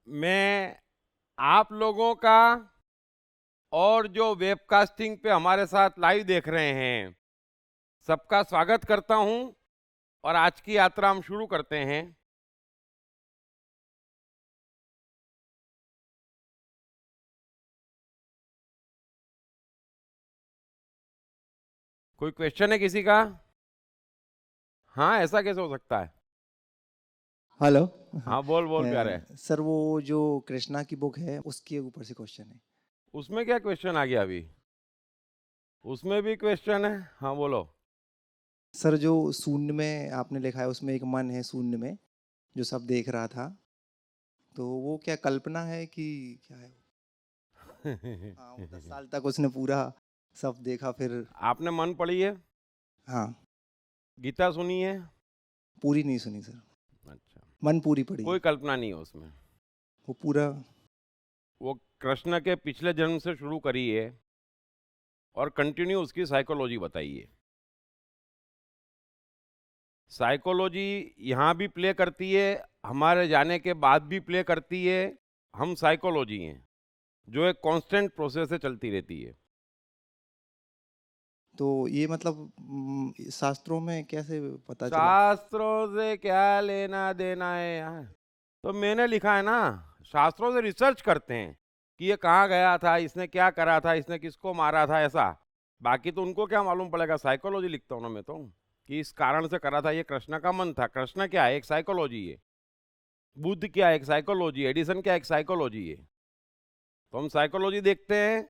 मैं आप लोगों का और जो वेबकास्टिंग पे हमारे साथ लाइव देख रहे हैं सबका स्वागत करता हूं और आज की यात्रा हम शुरू करते हैं। कोई क्वेश्चन है किसी का? हाँ, ऐसा कैसे हो सकता है? हेलो। हाँ, बोल बोल प्यारे। सर वो जो कृष्णा की बुक है उसके ऊपर से क्वेश्चन है। उसमें क्या क्वेश्चन आ गया अभी? उसमें भी क्वेश्चन है? हाँ बोलो। सर जो शून्य में आपने लिखा है उसमें एक मन है शून्य में जो सब देख रहा था, तो वो क्या कल्पना है कि क्या है? हाँ, वो 10 साल तक उसने पूरा सब देखा फिर। आपने मन पढ़ी है? हाँ। गीता सुनी है? पूरी नहीं सुनी सर। अच्छा। मन पूरी पड़ी कोई है। कल्पना नहीं है उसमें। वो पूरा। वो कृष्ण के पिछले जन्म से शुरू करी है और कंटिन्यू उसकी साइकोलॉजी बताई है। साइकोलॉजी यहाँ भी प्ले करती है, हमारे जाने के बाद भी प्ले करती है। हम साइकोलॉजी हैं जो एक कांस्टेंट प्रोसेस से चलती रहती है। तो ये मतलब शास्त्रों में कैसे पता चला? शास्त्रों से क्या लेना देना है यार? तो मैंने लिखा है ना, शास्त्रों से रिसर्च करते हैं कि ये कहाँ गया था, इसने क्या करा था, इसने किसको मारा था, ऐसा। बाकी तो उनको क्या मालूम पड़ेगा, साइकोलॉजी लिखता हूँ ना मैं तो, कि इस कारण से करा था, ये कृष्ण का मन था। कृष्ण क्या है? एक साइकोलॉजी है। बुद्ध क्या है? एक साइकोलॉजी है। एडिसन क्या है? एक साइकोलॉजी है। तो हम साइकोलॉजी देखते हैं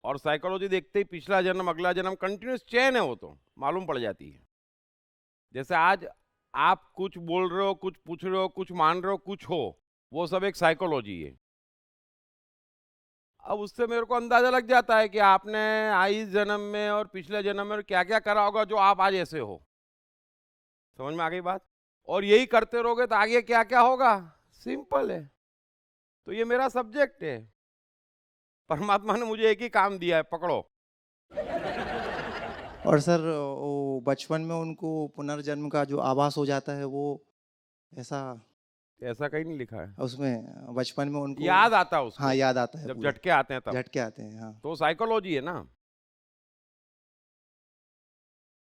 और साइकोलॉजी देखते ही पिछला जन्म अगला जन्म कंटिन्यूस चेन है, वो तो मालूम पड़ जाती है। जैसे आज आप कुछ बोल रहे हो, कुछ पूछ रहे हो, कुछ मान रहे हो, कुछ हो, वो सब एक साइकोलॉजी है। अब उससे मेरे को अंदाजा लग जाता है कि आपने इस जन्म में और पिछले जन्म में क्या क्या करा होगा जो आप आज ऐसे हो। समझ में आ गई बात? और यही करते रहोगे तो आगे क्या क्या होगा? सिंपल है। तो ये मेरा सब्जेक्ट है। परमात्मा ने मुझे एक ही काम दिया है, पकड़ो। और सर वो बचपन में उनको पुनर्जन्म का जो आभास हो जाता है वो ऐसा ऐसा कहीं नहीं लिखा है। उसमें बचपन में उनको याद आता है हाँ उसको याद आता है जब पूरा। झटके आते हैं तब। झटके आते हैं हाँ। तो साइकोलॉजी है ना।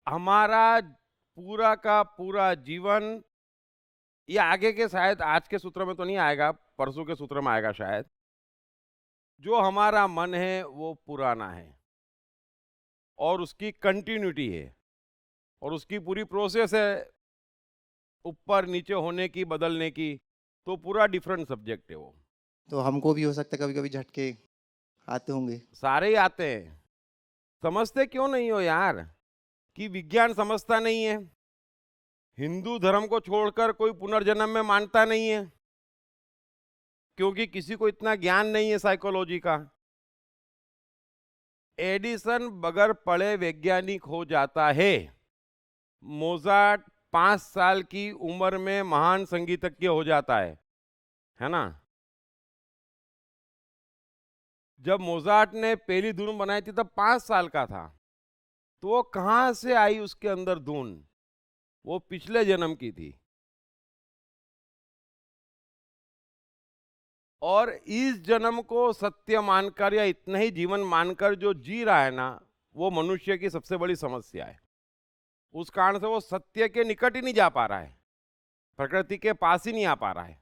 हमारा पूरा का पूरा जीवन, ये आगे के शायद आज के सूत्र में तो नहीं आएगा, परसों के सूत्र में आएगा शायद। जो हमारा मन है वो पुराना है और उसकी कंटिन्यूटी है और उसकी पूरी प्रोसेस है ऊपर नीचे होने की, बदलने की। तो पूरा डिफरेंट सब्जेक्ट है वो। तो हमको भी हो सकता है कभी कभी झटके आते होंगे। सारे ही आते हैं। समझते क्यों नहीं हो यार कि विज्ञान समझता नहीं है? हिंदू धर्म को छोड़कर कोई पुनर्जन्म में मानता नहीं है क्योंकि किसी को इतना ज्ञान नहीं है साइकोलॉजी का। एडिसन बगैर पढ़े वैज्ञानिक हो जाता है। मोजार्ट 5 साल की उम्र में महान संगीतज्ञ हो जाता है ना? जब मोजार्ट ने पहली धुन बनाई थी तब 5 साल का था। तो वो कहां से आई उसके अंदर धुन? वो पिछले जन्म की थी। और इस जन्म को सत्य मानकर या इतना ही जीवन मानकर जो जी रहा है ना, वो मनुष्य की सबसे बड़ी समस्या है। उस कारण से वो सत्य के निकट ही नहीं जा पा रहा है, प्रकृति के पास ही नहीं आ पा रहा है।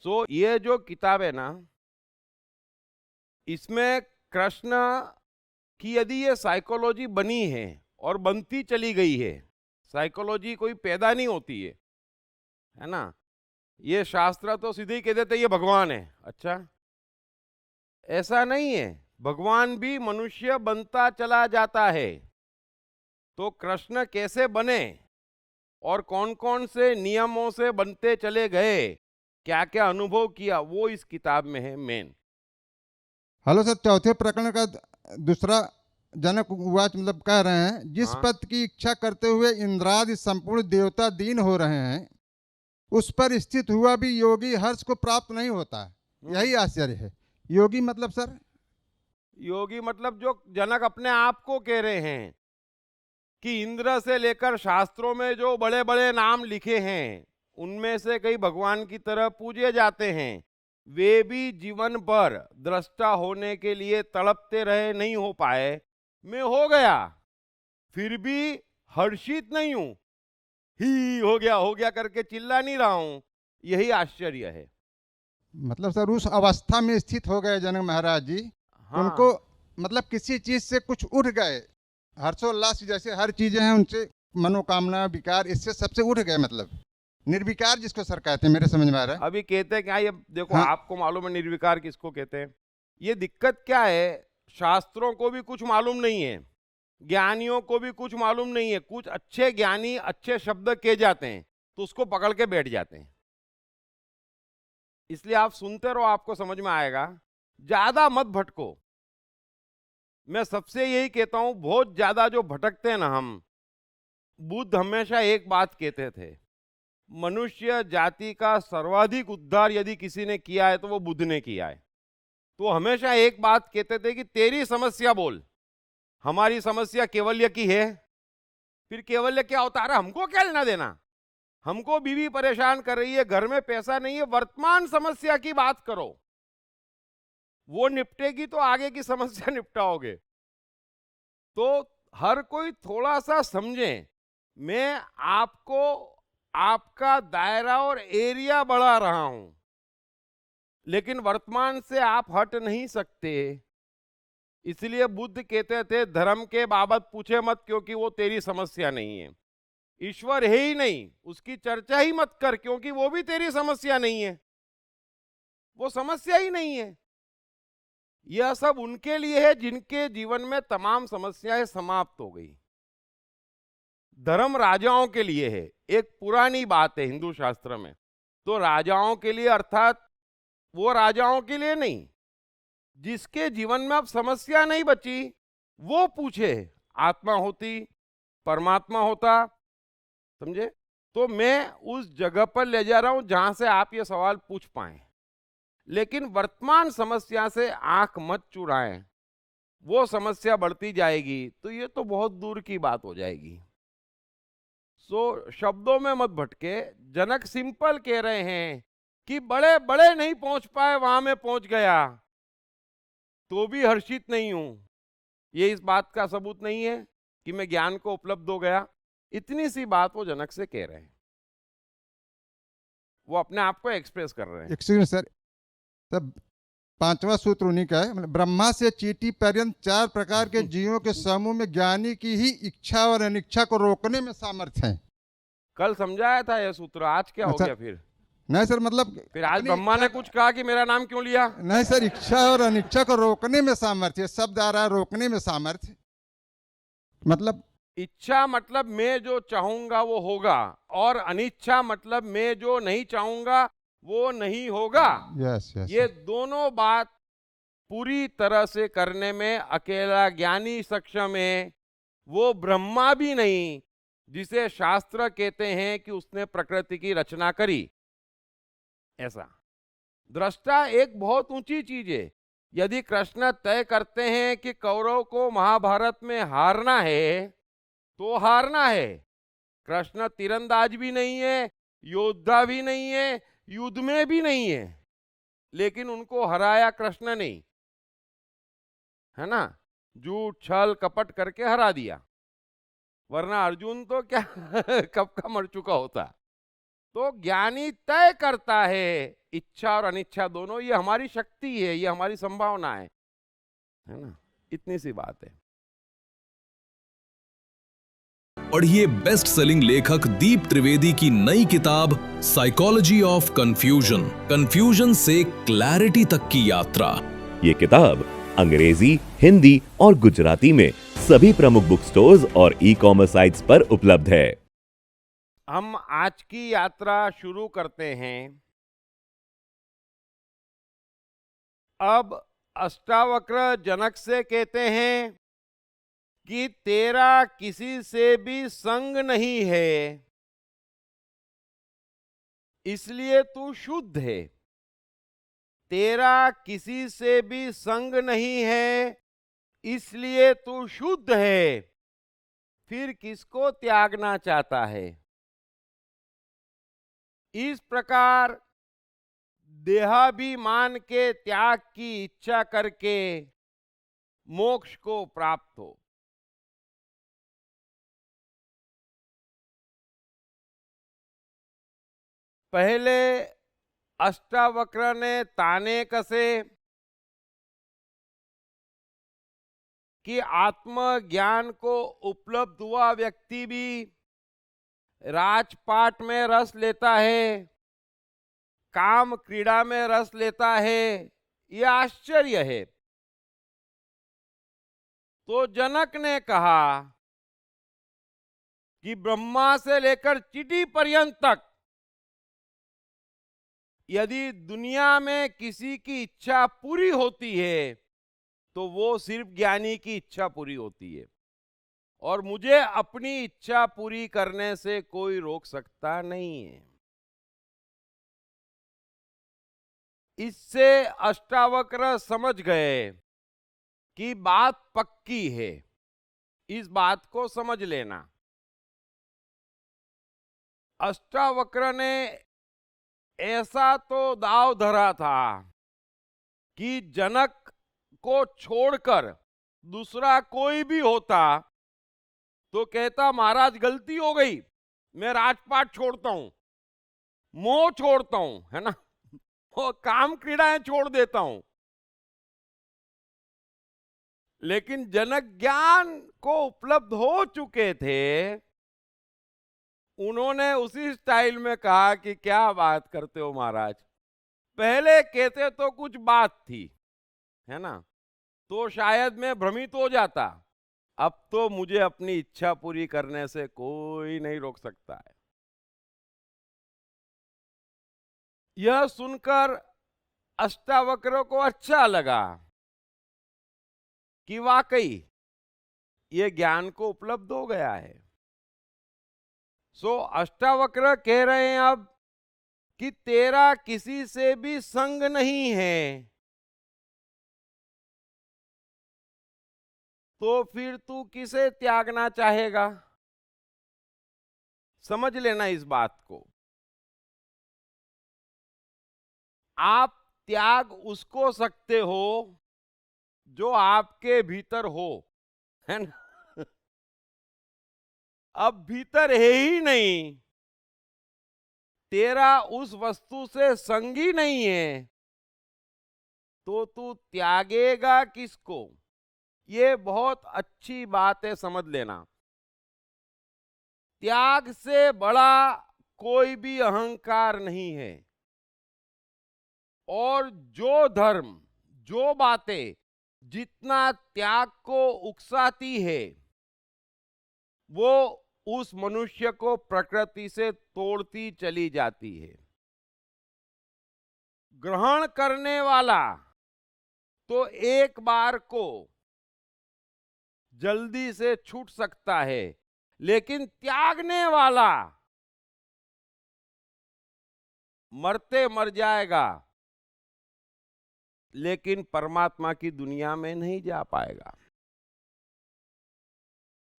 सो ये जो किताब है ना, इसमें कृष्ण की यदि ये साइकोलॉजी बनी है और बनती चली गई है, साइकोलॉजी कोई पैदा नहीं होती है ना? ये शास्त्र तो सीधे ही कह देते ये भगवान है। अच्छा, ऐसा नहीं है। भगवान भी मनुष्य बनता चला जाता है। तो कृष्ण कैसे बने और कौन कौन से नियमों से बनते चले गए, क्या क्या अनुभव किया, वो इस किताब में है मेन। हेलो सर, चौथे प्रकरण का दूसरा जनक उवाच मतलब कह रहे हैं, जिस हाँ, पद की इच्छा करते हुए इंद्रादि संपूर्ण देवता दीन हो रहे हैं, उस पर स्थित हुआ भी योगी हर्ष को प्राप्त नहीं होता। यही आश्चर्य है। योगी मतलब सर? योगी मतलब जो जनक अपने आप को कह रहे हैं कि इंद्र से लेकर शास्त्रों में जो बड़े बड़े नाम लिखे हैं, उनमें से कई भगवान की तरह पूजे जाते हैं, वे भी जीवन भर दृष्टा होने के लिए तड़पते रहे, नहीं हो पाए। मैं हो गया, फिर भी हर्षित नहीं हूं, ही हो गया करके चिल्ला नहीं रहा हूं। यही आश्चर्य है। मतलब सर उस अवस्था में स्थित हो गए जनक महाराज जी, उनको हाँ, मतलब किसी चीज से कुछ उठ गए, हर्षोल्लास जैसे हर चीजें हैं उनसे, मनोकामना विकार इससे सबसे उठ गए, मतलब निर्विकार जिसको सर कहते हैं, मेरे समझ में आ रहा है। अभी कहते हैं क्या, ये देखो हाँ आपको मालूम है निर्विकार किसको कहते हैं। ये दिक्कत क्या है, शास्त्रों को भी कुछ मालूम नहीं है, ज्ञानियों को भी कुछ मालूम नहीं है। कुछ अच्छे ज्ञानी अच्छे शब्द कह जाते हैं तो उसको पकड़ के बैठ जाते हैं। इसलिए आप सुनते रहो, आपको समझ में आएगा। ज्यादा मत भटको। मैं सबसे यही कहता हूं, बहुत ज्यादा जो भटकते हैं ना हम। बुद्ध हमेशा एक बात कहते थे, मनुष्य जाति का सर्वाधिक उद्धार यदि किसी ने किया है तो वो बुद्ध ने किया है। तो हमेशा एक बात कहते थे कि तेरी समस्या बोल, हमारी समस्या केवल्य की है। फिर केवल्य क्या होता है, हमको क्या लेना देना, हमको बीवी परेशान कर रही है, घर में पैसा नहीं है, वर्तमान समस्या की बात करो, वो निपटेगी तो आगे की समस्या निपटाओगे। तो हर कोई थोड़ा सा समझे। मैं आपको आपका दायरा और एरिया बढ़ा रहा हूं, लेकिन वर्तमान से आप हट नहीं सकते। इसलिए बुद्ध कहते थे धर्म के बाबत पूछे मत, क्योंकि वो तेरी समस्या नहीं है। ईश्वर है ही नहीं, उसकी चर्चा ही मत कर, क्योंकि वो भी तेरी समस्या नहीं है, वो समस्या ही नहीं है। यह सब उनके लिए है जिनके जीवन में तमाम समस्याएं समाप्त हो गई। धर्म राजाओं के लिए है, एक पुरानी बात है हिंदू शास्त्र में। तो राजाओं के लिए, अर्थात वो राजाओं के लिए नहीं, जिसके जीवन में अब समस्या नहीं बची, वो पूछे। आत्मा होती, परमात्मा होता, समझे। तो मैं उस जगह पर ले जा रहा हूं जहां से आप ये सवाल पूछ पाए। लेकिन वर्तमान समस्या से आंख मत चुराएं, वो समस्या बढ़ती जाएगी तो ये तो बहुत दूर की बात हो जाएगी। सो शब्दों में मत भटके। जनक सिंपल कह रहे हैं कि बड़े बड़े नहीं पहुंच पाए, वहां मैं पहुंच गया तो भी हर्षित नहीं हूं। ये इस बात का सबूत नहीं है कि मैं ज्ञान को उपलब्ध हो गया। इतनी सी बात वो जनक से कह रहे हैं, वो अपने आप को एक्सप्रेस कर रहे हैं। एक्सक्यूज मी सर, तब पांचवा सूत्र उन्हीं का है, मतलब ब्रह्मा से चींटी पर्यंत 4 प्रकार के जीवों के समूह में ज्ञानी की ही इच्छा और अनिच्छा को रोकने में सामर्थ्य है। कल समझाया था यह सूत्र, आज क्या हो अच्छा, गया फिर? नहीं सर, मतलब फिर आज अपनी ब्रह्मा ने इच्छा कुछ कहा कि मेरा नाम क्यों लिया? नहीं सर, इच्छा और अनिच्छा को रोकने में सामर्थ्य, शब्द आ रहा है रोकने में सामर्थ्य, मतलब इच्छा मतलब मैं जो चाहूंगा वो होगा, और अनिच्छा मतलब मैं जो नहीं चाहूंगा वो नहीं होगा। यस यस ये दोनों बात पूरी तरह से करने में अकेला ज्ञानी सक्षम है, वो ब्रह्मा भी नहीं जिसे शास्त्र कहते हैं कि उसने प्रकृति की रचना करी। ऐसा दृष्टा एक बहुत ऊंची चीज है। यदि कृष्ण तय करते हैं कि कौरव को महाभारत में हारना है तो हारना है। कृष्ण तीरंदाज भी नहीं है, योद्धा भी नहीं है, युद्ध में भी नहीं है, लेकिन उनको हराया कृष्ण नहीं, है ना। झूठ छल कपट करके हरा दिया, वरना अर्जुन तो क्या कब का मर चुका होता। तो ज्ञानी तय करता है, इच्छा और अनिच्छा दोनों। ये हमारी शक्ति है, ये हमारी संभावना है ना। इतनी सी बात है। पढ़िए बेस्ट सेलिंग लेखक दीप त्रिवेदी की नई किताब साइकोलॉजी ऑफ कंफ्यूजन, कंफ्यूजन से क्लैरिटी तक की यात्रा। ये किताब अंग्रेजी, हिंदी और गुजराती में सभी प्रमुख बुक स्टोर्स और ई-कॉमर्स साइट्स पर उपलब्ध है। हम आज की यात्रा शुरू करते हैं। अब अष्टावक्र जनक से कहते हैं कि तेरा किसी से भी संग नहीं है, इसलिए तू शुद्ध है। तेरा किसी से भी संग नहीं है, इसलिए तू शुद्ध है। फिर किसको त्यागना चाहता है? इस प्रकार देहाभिमान के त्याग की इच्छा करके मोक्ष को प्राप्त हो। पहले अष्टावक्र ने ताने कसे कि आत्मज्ञान को उपलब्ध हुआ व्यक्ति भी राजपाट में रस लेता है, काम क्रीड़ा में रस लेता है, यह आश्चर्य है। तो जनक ने कहा कि ब्रह्मा से लेकर चींटी पर्यंत तक यदि दुनिया में किसी की इच्छा पूरी होती है तो वो सिर्फ ज्ञानी की इच्छा पूरी होती है, और मुझे अपनी इच्छा पूरी करने से कोई रोक सकता नहीं है। इससे अष्टावक्र समझ गए कि बात पक्की है, इस बात को समझ लेना। अष्टावक्र ने ऐसा तो दाव धरा था कि जनक को छोड़कर दूसरा कोई भी होता तो कहता महाराज गलती हो गई, मैं राजपाट छोड़ता हूं, मोह छोड़ता हूं, है ना, वो काम क्रीड़ाएं छोड़ देता हूं। लेकिन जनक ज्ञान को उपलब्ध हो चुके थे, उन्होंने उसी स्टाइल में कहा कि क्या बात करते हो महाराज, पहले कहते तो कुछ बात थी, है ना, तो शायद मैं भ्रमित हो जाता, अब तो मुझे अपनी इच्छा पूरी करने से कोई नहीं रोक सकता है। यह सुनकर अष्टावक्र को अच्छा लगा कि वाकई ये ज्ञान को उपलब्ध हो गया है। सो अष्टावक्र कह रहे हैं अब कि तेरा किसी से भी संग नहीं है, तो फिर तू किसे त्यागना चाहेगा। समझ लेना इस बात को। आप त्याग उसको सकते हो जो आपके भीतर हो, है ना। अब भीतर है ही नहीं, तेरा उस वस्तु से संग ही नहीं है, तो तू त्यागेगा किसको। ये बहुत अच्छी बात है, समझ लेना। त्याग से बड़ा कोई भी अहंकार नहीं है, और जो धर्म, जो बातें जितना त्याग को उकसाती है, वो उस मनुष्य को प्रकृति से तोड़ती चली जाती है। ग्रहण करने वाला तो एक बार को जल्दी से छूट सकता है, लेकिन त्यागने वाला मरते मर जाएगा, लेकिन परमात्मा की दुनिया में नहीं जा पाएगा।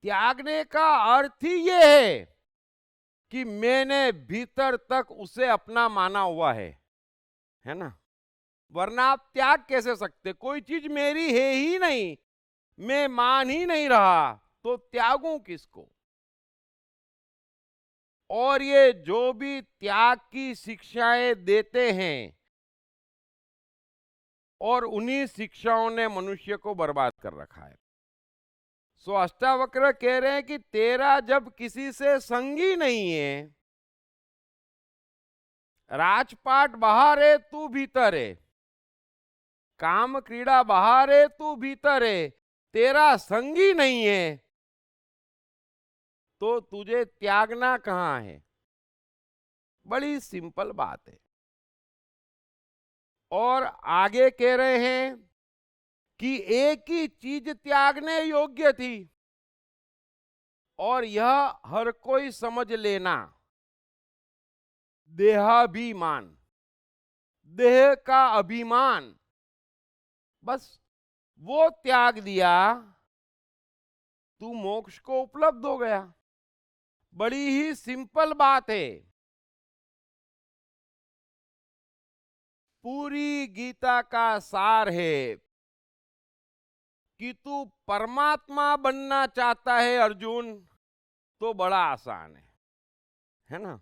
त्यागने का अर्थ ही ये है कि मैंने भीतर तक उसे अपना माना हुआ है ना। वरना आप त्याग कैसे सकते, कोई चीज मेरी है ही नहीं, मैं मान ही नहीं रहा, तो त्यागूं किसको। और ये जो भी त्याग की शिक्षाएं देते हैं, और उन्हीं शिक्षाओं ने मनुष्य को बर्बाद कर रखा है। सो अष्टावक्र कह रहे हैं कि तेरा जब किसी से संगी नहीं है, राजपाट बाहर है तू भीतर है, काम क्रीड़ा बाहर है तू भीतर है, तेरा संगी नहीं है, तो तुझे त्यागना कहां है। बड़ी सिंपल बात है। और आगे कह रहे हैं कि एक ही चीज त्यागने योग्य थी, और यह हर कोई समझ लेना, देहाभिमान, देह का अभिमान, बस वो त्याग दिया, तू मोक्ष को उपलब्ध हो गया। बड़ी ही सिंपल बात है। पूरी गीता का सार है कि तू परमात्मा बनना चाहता है अर्जुन, तो बड़ा आसान है ना।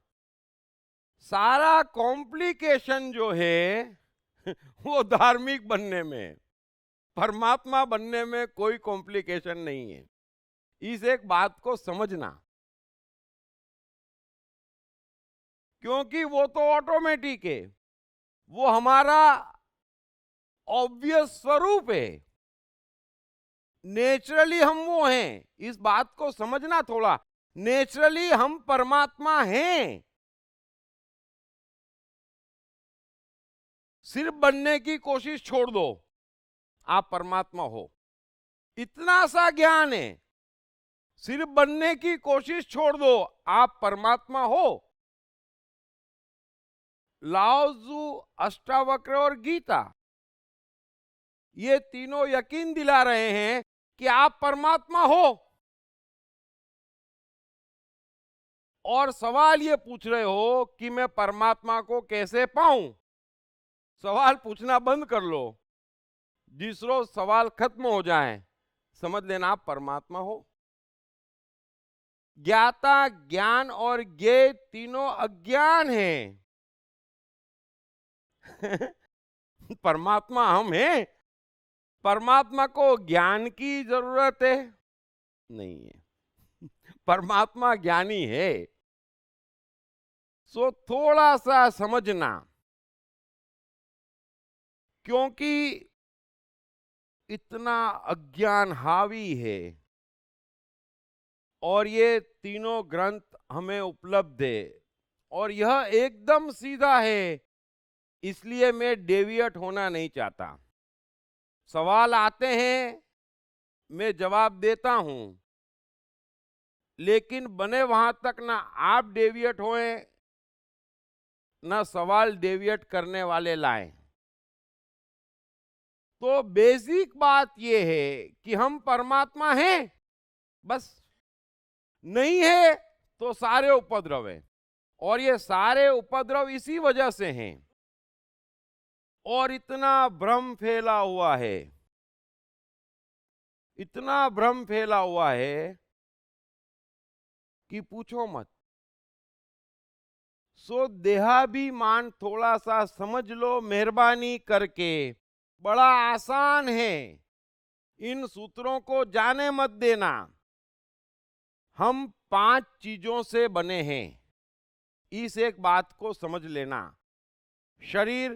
सारा कॉम्प्लिकेशन जो है वो धार्मिक बनने में है। परमात्मा बनने में कोई कॉम्प्लिकेशन नहीं है। इस एक बात को समझना, क्योंकि वो तो ऑटोमेटिक है, वो हमारा ऑब्वियस स्वरूप है, नेचुरली हम वो हैं। इस बात को समझना थोड़ा, नेचुरली हम परमात्मा हैं। सिर्फ बनने की कोशिश छोड़ दो, आप परमात्मा हो, इतना सा ज्ञान है। सिर्फ बनने की कोशिश छोड़ दो, आप परमात्मा हो। लाओ त्सु, अष्टावक्र और गीता, ये तीनों यकीन दिला रहे हैं कि आप परमात्मा हो। और सवाल ये पूछ रहे हो कि मैं परमात्मा को कैसे पाऊं। सवाल पूछना बंद कर लो, जिस रोज सवाल खत्म हो जाए समझ लेना आप परमात्मा हो। ज्ञाता, ज्ञान और ज्ञेय तीनों अज्ञान हैं। परमात्मा हम हैं। परमात्मा को ज्ञान की जरूरत है? नहीं है। परमात्मा ज्ञानी है। सो थोड़ा सा समझना, क्योंकि इतना अज्ञान हावी है और ये तीनों ग्रंथ हमें उपलब्ध है और यह एकदम सीधा है, इसलिए मैं डेविएट होना नहीं चाहता। सवाल आते हैं, मैं जवाब देता हूं, लेकिन बने वहां तक ना आप डेविएट होए ना सवाल डेविएट करने वाले लाएं। तो बेसिक बात यह है कि हम परमात्मा हैं, बस। नहीं है तो सारे उपद्रव हैं, और ये सारे उपद्रव इसी वजह से हैं। और इतना भ्रम फैला हुआ है, इतना भ्रम फैला हुआ है कि पूछो मत। सो देहाभिमान थोड़ा सा समझ लो मेहरबानी करके, बड़ा आसान है। इन सूत्रों को जाने मत देना। हम 5 चीजों से बने हैं, इस एक बात को समझ लेना। शरीर,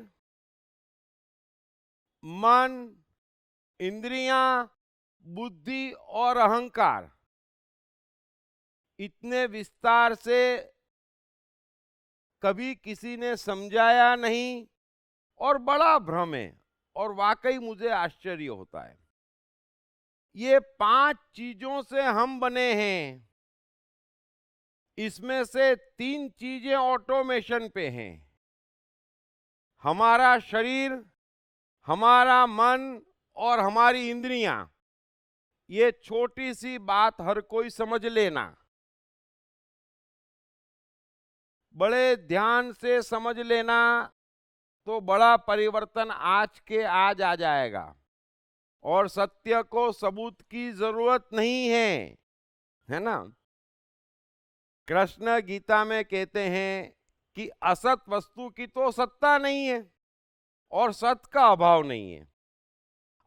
मन, इंद्रियां, बुद्धि और अहंकार। इतने विस्तार से कभी किसी ने समझाया नहीं और बड़ा भ्रम है, और वाकई मुझे आश्चर्य होता है। ये 5 चीजों से हम बने हैं, इसमें से 3 चीजें ऑटोमेशन पे हैं। हमारा शरीर, हमारा मन और हमारी इंद्रियां। ये छोटी सी बात हर कोई समझ लेना, बड़े ध्यान से समझ लेना, तो बड़ा परिवर्तन आज के आज आ जाएगा। और सत्य को सबूत की जरूरत नहीं है ना। कृष्ण गीता में कहते हैं कि असत वस्तु की तो सत्ता नहीं है और सत का अभाव नहीं है।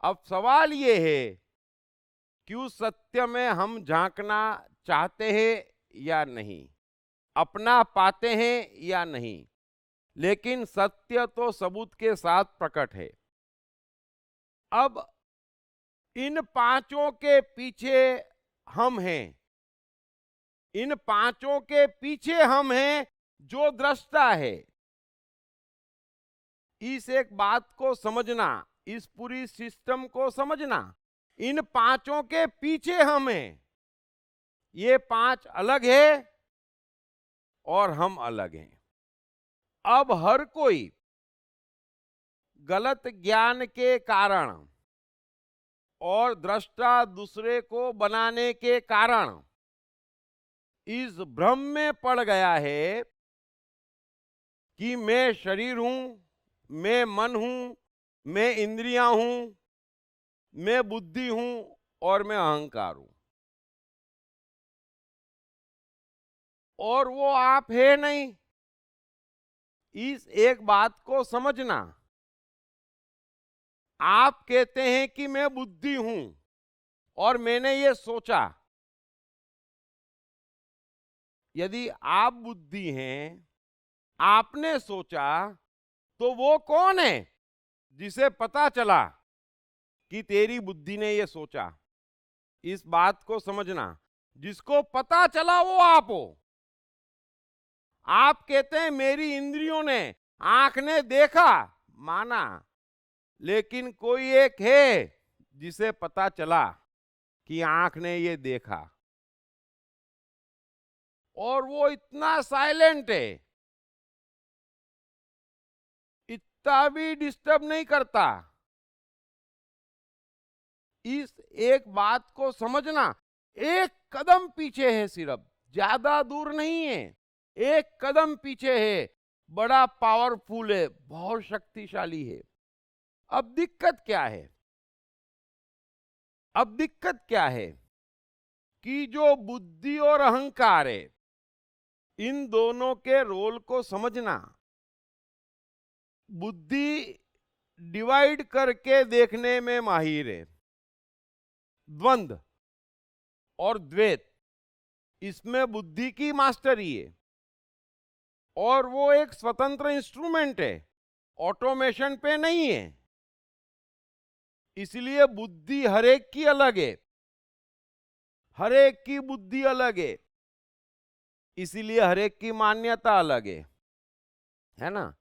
अब सवाल ये है कि उस सत्य में हम झांकना चाहते हैं या नहीं, अपना पाते हैं या नहीं। लेकिन सत्य तो सबूत के साथ प्रकट है। अब इन 5 के पीछे हम हैं, इन 5 के पीछे हम हैं जो दृष्टा है। इस एक बात को समझना, इस पूरी सिस्टम को समझना। इन 5 के पीछे हम हैं। ये 5 अलग है और हम अलग हैं। अब हर कोई गलत ज्ञान के कारण और दृष्टा दूसरे को बनाने के कारण इस भ्रम में पड़ गया है कि मैं शरीर हूं, मैं मन हूं, मैं इंद्रियां हूं, मैं बुद्धि हूं और मैं अहंकार हूं, और वो आप है नहीं। इस एक बात को समझना। आप कहते हैं कि मैं बुद्धि हूं और मैंने ये सोचा। यदि आप बुद्धि हैं, आपने सोचा, तो वो कौन है जिसे पता चला कि तेरी बुद्धि ने ये सोचा? इस बात को समझना। जिसको पता चला वो आप हो। आप कहते हैं मेरी इंद्रियों ने, आंख ने देखा, माना, लेकिन कोई एक है जिसे पता चला कि आंख ने ये देखा, और वो इतना साइलेंट है, इतना भी डिस्टर्ब नहीं करता। इस एक बात को समझना। एक कदम पीछे है, सिर्फ ज्यादा दूर नहीं है, एक कदम पीछे है, बड़ा पावरफुल है, बहुत शक्तिशाली है। अब दिक्कत क्या है? अब दिक्कत क्या है कि जो बुद्धि और अहंकार है, इन दोनों के रोल को समझना। बुद्धि डिवाइड करके देखने में माहिर है, द्वंद्व और द्वैत, इसमें बुद्धि की मास्टरी है, और वो एक स्वतंत्र इंस्ट्रूमेंट है, ऑटोमेशन पे नहीं है। इसलिए बुद्धि हर एक की अलग है, हर एक की बुद्धि अलग है, इसीलिए हर एक की मान्यता अलग है ना?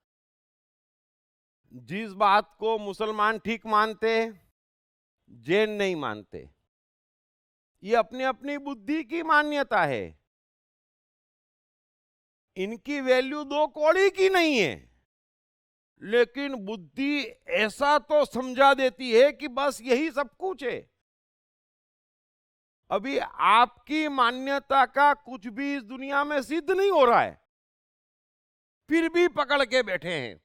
जिस बात को मुसलमान ठीक मानते, जैन नहीं मानते, ये अपनी अपनी बुद्धि की मान्यता है। इनकी वैल्यू दो कौड़ी की नहीं है, लेकिन बुद्धि ऐसा तो समझा देती है कि बस यही सब कुछ है। अभी आपकी मान्यता का कुछ भी इस दुनिया में सिद्ध नहीं हो रहा है, फिर भी पकड़ के बैठे हैं।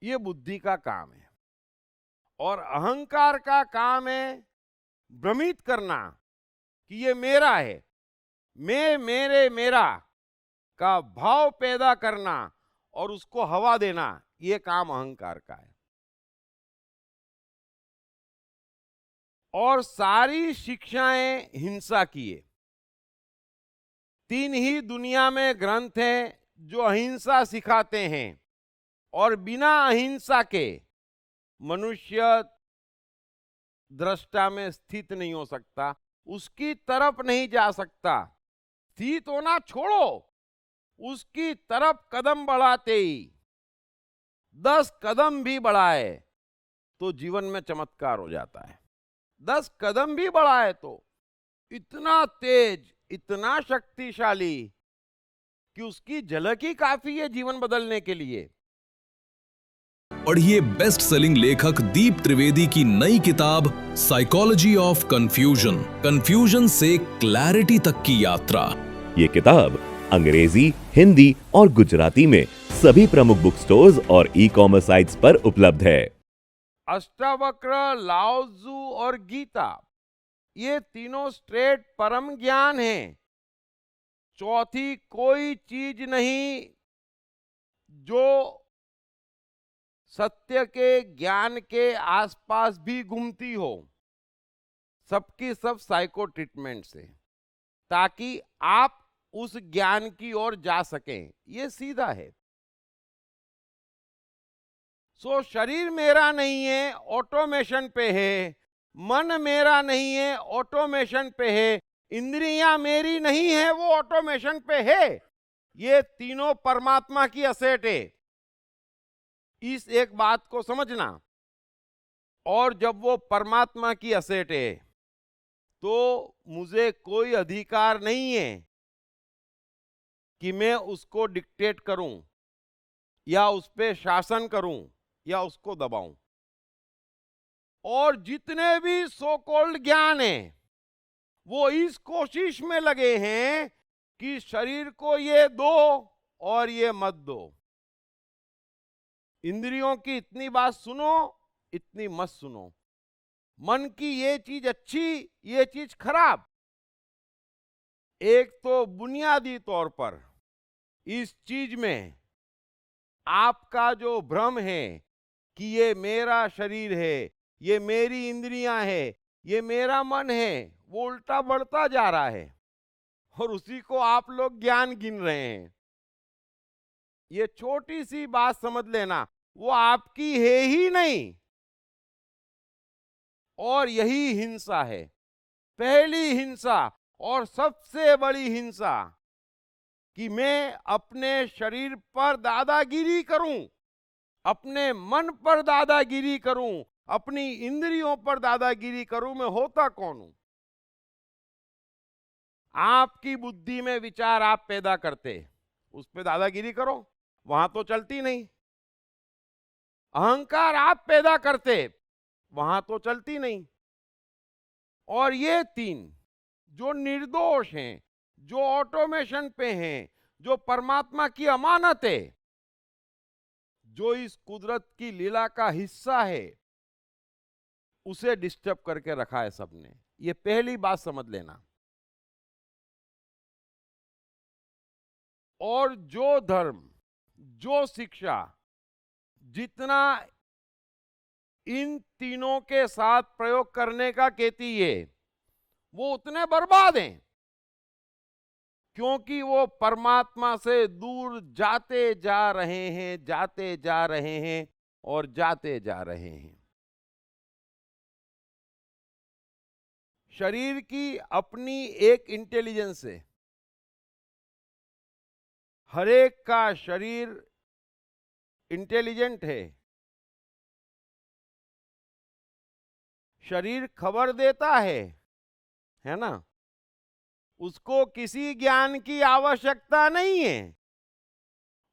ये बुद्धि का काम है, और अहंकार का काम है भ्रमित करना कि ये मेरा है, मैं, मेरे, मेरा का भाव पैदा करना और उसको हवा देना, ये काम अहंकार का है। और सारी शिक्षाएं हिंसा की है। 3 ही दुनिया में ग्रंथ हैं जो अहिंसा सिखाते हैं, और बिना अहिंसा के मनुष्य दृष्टा में स्थित नहीं हो सकता, उसकी तरफ नहीं जा सकता। स्थित होना छोड़ो, उसकी तरफ कदम बढ़ाते ही 10 कदम भी बढ़ाए तो जीवन में चमत्कार हो जाता है। 10 कदम भी बढ़ाए तो इतना तेज, इतना शक्तिशाली कि उसकी झलक ही काफी है जीवन बदलने के लिए। पढ़िए बेस्ट सेलिंग लेखक दीप त्रिवेदी की नई किताब साइकोलॉजी ऑफ कंफ्यूजन, कंफ्यूजन से क्लैरिटी तक की यात्रा। ये किताब अंग्रेजी, हिंदी और गुजराती में सभी प्रमुख बुक स्टोर्स और ई-कॉमर्स साइट्स पर उपलब्ध है। अष्टावक्र, लाओजू और गीता, ये तीनों स्ट्रेट परम ज्ञान हैं। चौथी कोई चीज नहीं जो सत्य के ज्ञान के आसपास भी घूमती हो। सबकी सब साइको ट्रीटमेंट से, ताकि आप उस ज्ञान की ओर जा सकें। ये सीधा है। सो शरीर मेरा नहीं है, ऑटोमेशन पे है। मन मेरा नहीं है, ऑटोमेशन पे है। इंद्रियां मेरी नहीं है, वो ऑटोमेशन पे है। ये तीनों परमात्मा की असेट है। इस एक बात को समझना। और जब वो परमात्मा की असेट है, तो मुझे कोई अधिकार नहीं है कि मैं उसको डिक्टेट करूं, या उस पे शासन करूं, या उसको दबाऊं। और जितने भी सो कॉल्ड ज्ञान है, वो इस कोशिश में लगे हैं कि शरीर को ये दो और ये मत दो। इंद्रियों की इतनी बात सुनो, इतनी मत सुनो। मन की ये चीज अच्छी, ये चीज खराब। एक तो बुनियादी तौर पर इस चीज में आपका जो भ्रम है कि ये मेरा शरीर है, ये मेरी इंद्रियां है, ये मेरा मन है, वो उल्टा बढ़ता जा रहा है और उसी को आप लोग ज्ञान गिन रहे हैं। ये छोटी सी बात समझ लेना, वो आपकी है ही नहीं। और यही हिंसा है, पहली हिंसा और सबसे बड़ी हिंसा, कि मैं अपने शरीर पर दादागिरी करूं, अपने मन पर दादागिरी करूं, अपनी इंद्रियों पर दादागिरी करूं। मैं होता कौन हूं? आपकी बुद्धि में विचार आप पैदा करते, उस पे दादागिरी करो, वहां तो चलती नहीं। अहंकार आप पैदा करते, वहां तो चलती नहीं। और ये तीन जो निर्दोष हैं, जो ऑटोमेशन पे हैं, जो परमात्मा की अमानत है, जो इस कुदरत की लीला का हिस्सा है, उसे डिस्टर्ब करके रखा है सबने। ये पहली बात समझ लेना। और जो धर्म, जो शिक्षा जितना इन तीनों के साथ प्रयोग करने का कहती है, वो उतने बर्बाद हैं, क्योंकि वो परमात्मा से दूर जाते जा रहे हैं, जाते जा रहे हैं और जाते जा रहे हैं। शरीर की अपनी एक इंटेलिजेंस है। हरेक का शरीर इंटेलिजेंट है। शरीर खबर देता है ना? उसको किसी ज्ञान की आवश्यकता नहीं है,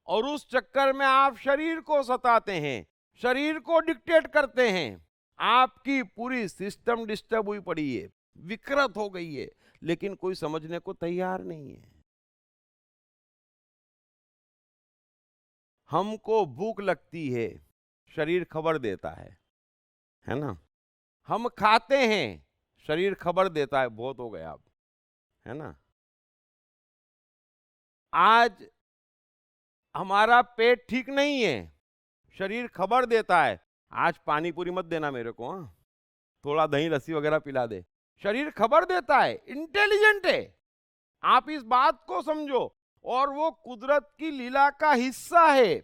और उस चक्कर में आप शरीर को सताते हैं, शरीर को डिक्टेट करते हैं। आपकी पूरी सिस्टम डिस्टर्ब हुई पड़ी है, विकृत हो गई है, लेकिन कोई समझने को तैयार नहीं है। हमको भूख लगती है, शरीर खबर देता है ना? हम खाते हैं, शरीर खबर देता है बहुत हो गया अब, है ना? आज हमारा पेट ठीक नहीं है, शरीर खबर देता है, आज पानी पूरी मत देना मेरे को, हाँ, थोड़ा दही लस्सी वगैरह पिला दे। शरीर खबर देता है, इंटेलिजेंट है। आप इस बात को समझो, और वो कुदरत की लीला का हिस्सा है।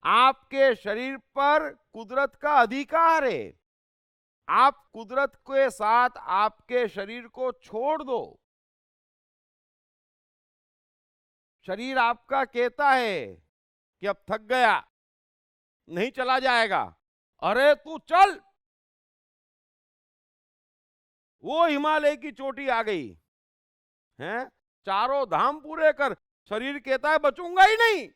आपके शरीर पर कुदरत का अधिकार है। आप कुदरत के साथ आपके शरीर को छोड़ दो। शरीर आपका कहता है कि अब थक गया, नहीं चला जाएगा। अरे तू चल, वो हिमालय की चोटी आ गई है, चारों धाम पूरे कर। शरीर कहता है बचूंगा ही नहीं।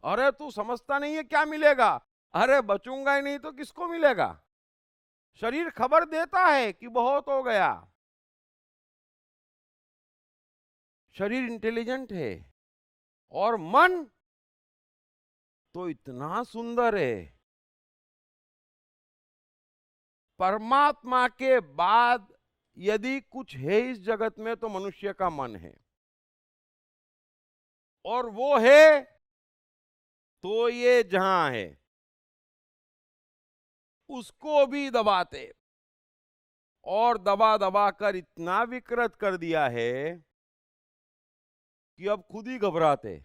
अरे तू समझता नहीं है क्या मिलेगा? अरे बचूंगा ही नहीं तो किसको मिलेगा? शरीर खबर देता है कि बहुत हो गया। शरीर इंटेलिजेंट है, और मन तो इतना सुंदर है। परमात्मा के बाद यदि कुछ है इस जगत में तो मनुष्य का मन है, और वो है तो ये जहां है उसको भी दबाते, और दबा दबा कर इतना विकृत कर दिया है कि अब खुद ही घबराते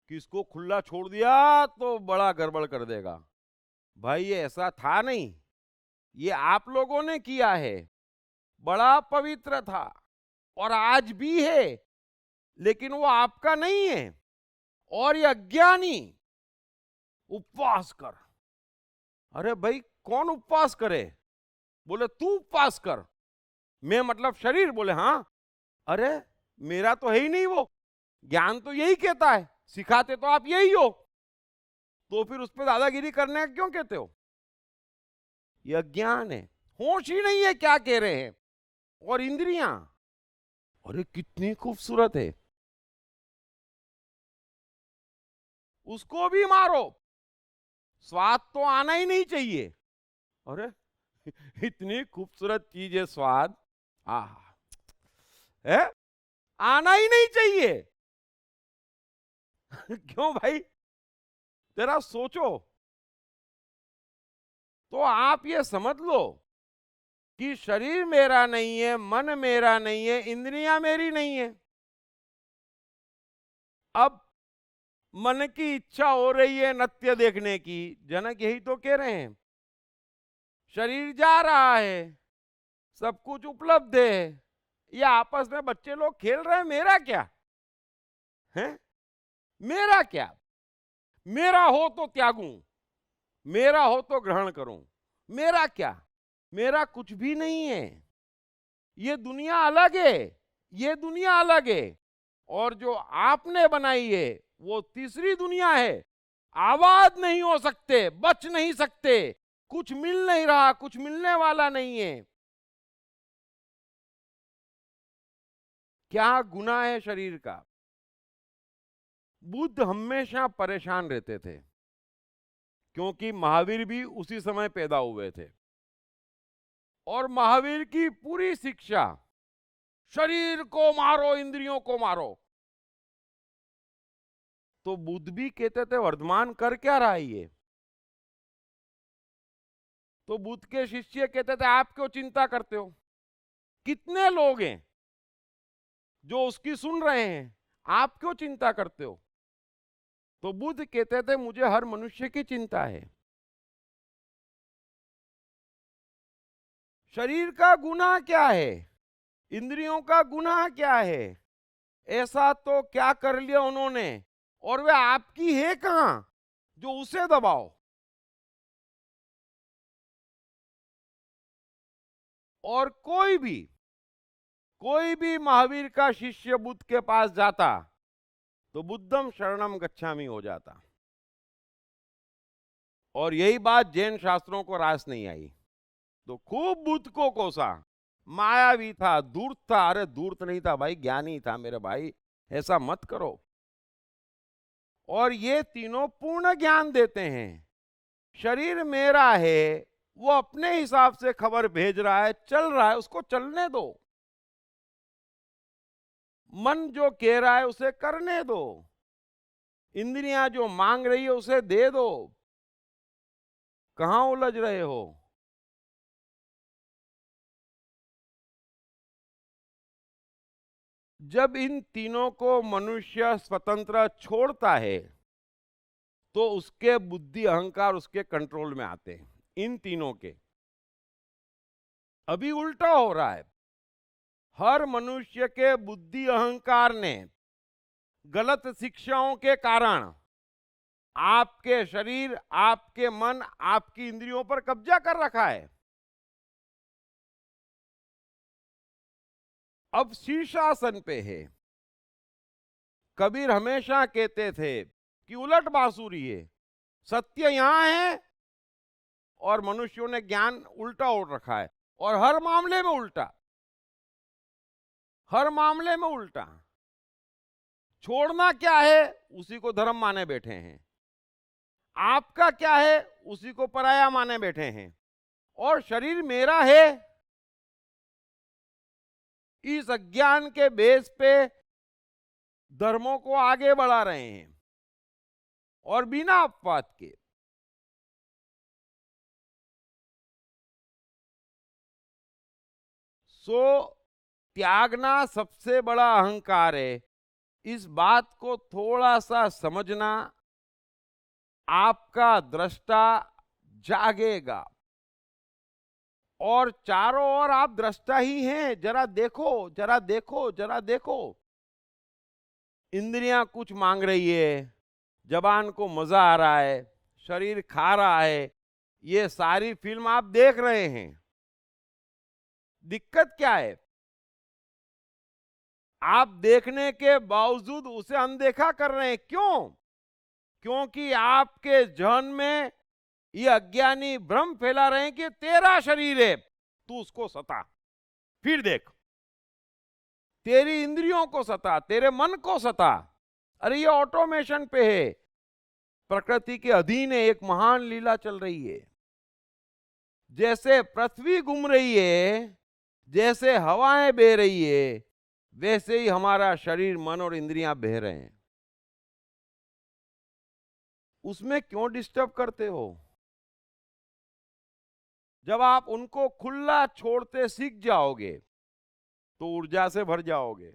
कि इसको खुला छोड़ दिया तो बड़ा गड़बड़ कर देगा। भाई ये ऐसा था नहीं, ये आप लोगों ने किया है। बड़ा पवित्र था और आज भी है, लेकिन वो आपका नहीं है। और ये अज्ञानी उपवास कर। अरे भाई कौन उपवास करे? बोले तू उपवास कर। मैं मतलब शरीर? बोले हाँ। अरे मेरा तो है ही नहीं वो। ज्ञान तो यही कहता है, सिखाते तो आप यही हो, तो फिर उस पर दादागिरी करने का क्यों कहते हो? ये अज्ञान है, होश ही नहीं है क्या कह रहे हैं। और इंद्रियां, अरे कितनी खूबसूरत है। उसको भी मारो, स्वाद तो आना ही नहीं चाहिए। अरे इतनी खूबसूरत चीज है स्वाद, है, आना ही नहीं चाहिए। क्यों भाई, जरा सोचो। तो आप ये समझ लो कि शरीर मेरा नहीं है, मन मेरा नहीं है, इंद्रियां मेरी नहीं है। अब मन की इच्छा हो रही है नृत्य देखने की, जनक यही तो कह रहे हैं। शरीर जा रहा है, सब कुछ उपलब्ध है, ये आपस में बच्चे लोग खेल रहे हैं, मेरा क्या है? मेरा क्या? मेरा हो तो त्यागूं, मेरा हो तो ग्रहण करूं, मेरा क्या? मेरा कुछ भी नहीं है। ये दुनिया अलग है, ये दुनिया अलग है, और जो आपने बनाई है वो तीसरी दुनिया है। आबाद नहीं हो सकते, बच नहीं सकते, कुछ मिल नहीं रहा, कुछ मिलने वाला नहीं है। क्या गुनाह है शरीर का? बुद्ध हमेशा परेशान रहते थे, क्योंकि महावीर भी उसी समय पैदा हुए थे, और महावीर की पूरी शिक्षा शरीर को मारो, इंद्रियों को मारो। तो बुद्ध भी कहते थे वर्धमान कर क्या रहा है ये? तो बुद्ध के शिष्य कहते थे आप क्यों चिंता करते हो? कितने लोग हैं जो उसकी सुन रहे हैं, आप क्यों चिंता करते हो? तो बुद्ध कहते थे मुझे हर मनुष्य की चिंता है। शरीर का गुनाह क्या है? इंद्रियों का गुनाह क्या है? ऐसा तो क्या कर लिया उन्होंने, और वे आपकी है कहां जो उसे दबाओ? और कोई भी महावीर का शिष्य बुद्ध के पास जाता तो बुद्धम शरणम गच्छामि हो जाता। और यही बात जैन शास्त्रों को रास नहीं आई, तो खूब बुद्ध को कोसा, मायावी था, धूर्त था। अरे धूर्त नहीं था भाई, ज्ञानी था मेरे भाई, ऐसा मत करो। और ये तीनों पूर्ण ज्ञान देते हैं। शरीर मेरा है, वो अपने हिसाब से खबर भेज रहा है, चल रहा है, उसको चलने दो। मन जो कह रहा है उसे करने दो, इंद्रियां जो मांग रही है उसे दे दो। कहां उलझ रहे हो? जब इन तीनों को मनुष्य स्वतंत्र छोड़ता है तो उसके बुद्धि अहंकार उसके कंट्रोल में आते हैं। इन तीनों के अभी उल्टा हो रहा है। हर मनुष्य के बुद्धि अहंकार ने गलत शिक्षाओं के कारण आपके शरीर, आपके मन, आपकी इंद्रियों पर कब्जा कर रखा है। अब शीर्षासन पे है। कबीर हमेशा कहते थे कि उलट बांसुरी है, सत्य यहां है और मनुष्यों ने ज्ञान उल्टा ओढ़ रखा है, और हर मामले में उल्टा, हर मामले में उल्टा। छोड़ना क्या है उसी को धर्म माने बैठे हैं, आपका क्या है उसी को पराया माने बैठे हैं, और शरीर मेरा है इस अज्ञान के बेस पे धर्मों को आगे बढ़ा रहे हैं, और बिना अपवाद के। सो त्यागना सबसे बड़ा अहंकार है। इस बात को थोड़ा सा समझना, आपका दृष्टा जागेगा। और चारों ओर आप दृष्टा ही हैं, जरा देखो, जरा देखो, जरा देखो। इंद्रियां कुछ मांग रही है, जबान को मजा आ रहा है, शरीर खा रहा है, ये सारी फिल्म आप देख रहे हैं। दिक्कत क्या है? आप देखने के बावजूद उसे अनदेखा कर रहे हैं। क्यों? क्योंकि आपके जहन में ये अज्ञानी भ्रम फैला रहे हैं कि तेरा शरीर है, तू उसको सता, फिर देख। तेरी इंद्रियों को सता, तेरे मन को सता। अरे ये ऑटोमेशन पे है। प्रकृति के अधीन है, एक महान लीला चल रही है। जैसे पृथ्वी घूम रही है, जैसे हवाएं बह रही है, वैसे ही हमारा शरीर, मन और इंद्रियां बह रहे हैं। उसमें क्यों डिस्टर्ब करते हो? जब आप उनको खुला छोड़ते सीख जाओगे तो ऊर्जा से भर जाओगे,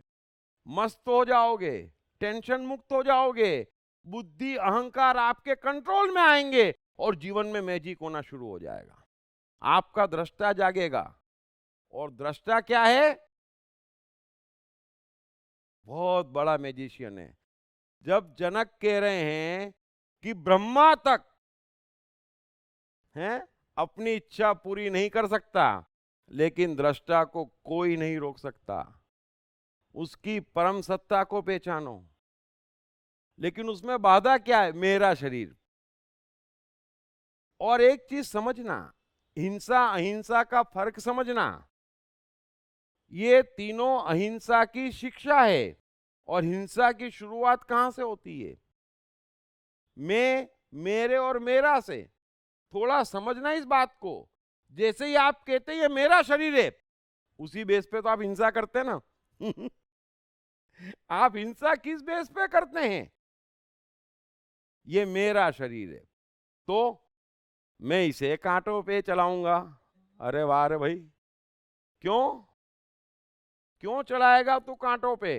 मस्त हो जाओगे, टेंशन मुक्त हो जाओगे, बुद्धि अहंकार आपके कंट्रोल में आएंगे और जीवन में मैजिक होना शुरू हो जाएगा। आपका दृष्टा जागेगा। और दृष्टा क्या है? बहुत बड़ा मैजिशियन है। जब जनक कह रहे हैं कि ब्रह्मा तक है अपनी इच्छा पूरी नहीं कर सकता, लेकिन दृष्टा को कोई नहीं रोक सकता। उसकी परम सत्ता को पहचानो। लेकिन उसमें बाधा क्या है? मेरा शरीर। और एक चीज समझना, हिंसा अहिंसा का फर्क समझना। ये तीनों अहिंसा की शिक्षा है। और हिंसा की शुरुआत कहां से होती है? मैं, मेरे और मेरा से। थोड़ा समझना इस बात को। जैसे ही आप कहते हैं ये मेरा शरीर है, उसी बेस पे तो आप हिंसा करते हैं ना। आप हिंसा किस बेस पे करते हैं? ये मेरा शरीर है तो मैं इसे कांटों पे चलाऊंगा। अरे वाह रे भाई, क्यों क्यों चलाएगा तू कांटों पे?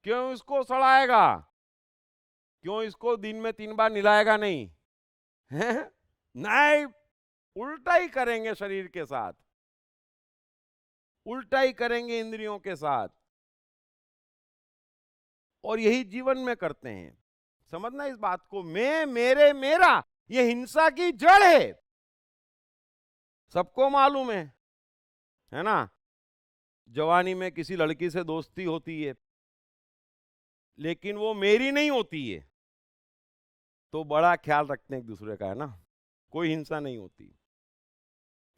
क्यों इसको सड़ाएगा? क्यों इसको दिन में 3 बार नहलाएगा नहीं? है? नहीं, उल्टा ही करेंगे शरीर के साथ, उल्टा ही करेंगे इंद्रियों के साथ। और यही जीवन में करते हैं। समझना इस बात को। मैं, मेरे, मेरा, ये हिंसा की जड़ है। सबको मालूम है ना? जवानी में किसी लड़की से दोस्ती होती है, लेकिन वो मेरी नहीं होती है, तो बड़ा ख्याल रखते हैं एक दूसरे का, है ना? कोई हिंसा नहीं होती।